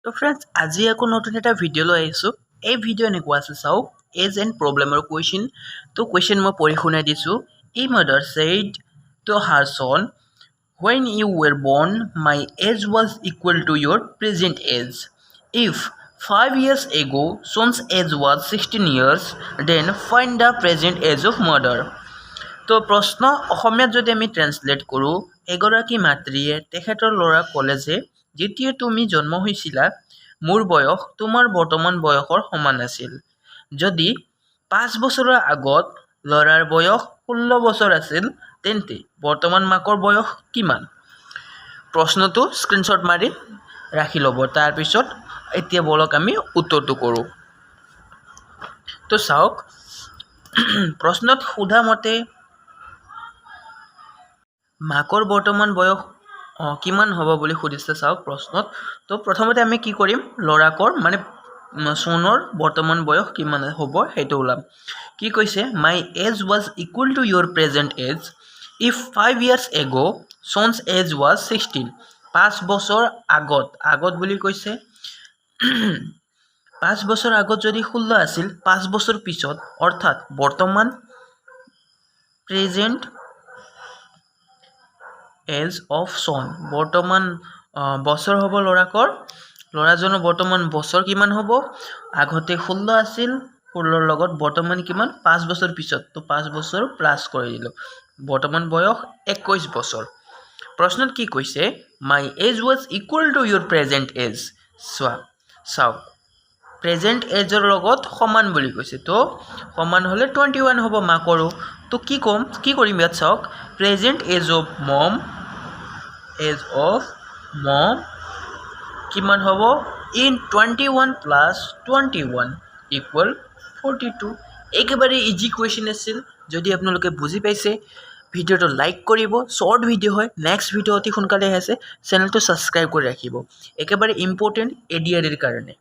তো ফ্ৰেণ্ডছ আজি আকৌ নতুন এটা ভিডিঅ' লৈ আহিছোঁ এই ভিডিঅ' এনেকুৱা আছে চাওক এজ এণ্ড প্ৰব্লেমৰ কুৱেশ্যন তো কুৱেশ্যন মই পঢ়ি শুনাই দিছোঁ a mother said to her son when you were born my age was equal to your present age if 5 years ago son's age was 16 years then find the present age of mother তো প্ৰশ্ন অসমীয়াত যদি আমি translate কৰোঁ এগৰাকী মাতৃয়ে তেখেতৰ ল'ৰাক ক'লে যে যেতিয়া তুমি জন্ম হৈছিলা মোৰ বয়স তোমাৰ বৰ্তমান বয়সৰ সমান আছিল যদি 5 বছৰৰ আগত ল'ৰাৰ বয়স 16 বছৰ আছিল তেন্তে বৰ্তমান মাকৰ বয়স কিমান প্ৰশ্নটো স্ক্ৰীনশ্বট মাৰি ৰাখি ল'ব তাৰপিছত এতিয়া বলক আমি উত্তৰটো কৰোঁ তো চাওক প্ৰশ্নত সোধা মতে মাকৰ বৰ্তমান বয়স কিমান হ'ব বুলি সুধিছে চাওক প্ৰশ্নত তো প্ৰথমতে আমি কি কৰিম ল'ৰাকৰ মানে চনৰ বৰ্তমান বয়স কিমান হ'ব সেইটো ওলাম কি কৈছে my age was equal to your present age if 5 years ago son's age was 16 5 বছৰ আগত বুলি কৈছে 5 বছৰ আগত যদি 16 আছিল 5 বছৰ পিছত অৰ্থাৎ বৰ্তমান প্ৰেজেণ্ট এজ অফ চন বৰ্তমান বছৰ হ'ব ল'ৰাজনৰ বৰ্তমান বছৰ কিমান হ'ব আগতে 16 আছিল 16ৰ লগত বৰ্তমান কিমান 5 বছৰ পিছত তো 5 বছৰ প্লাছ কৰি দিলোঁ বৰ্তমান বয়স 21 বছৰ প্ৰশ্নত কি কৈছে my age was equal to your present age চাওক প্ৰেজেণ্ট এজৰ লগত সমান বুলি কৈছে তো সমান হ'লে 21 হ'ব মাকৰো তো কি কৰিম ইয়াত চাওক প্ৰেজেণ্ট এজ অফ মম কিমান হ'ব ইন 21 প্লাছ 21 ইকুৱেল 42 একেবাৰে ইজি কুৱেশ্যন আছিল যদি আপোনালোকে বুজি পাইছে ভিডিঅ'টো লাইক কৰিব শ্বৰ্ট ভিডিঅ' হয় নেক্সট ভিডিঅ' অতি সোনকালে আছে চেনেলটো ছাবস্ক্ৰাইব কৰি ৰাখিব একেবাৰে ইম্পৰ্টেণ্ট ADREৰ কাৰণে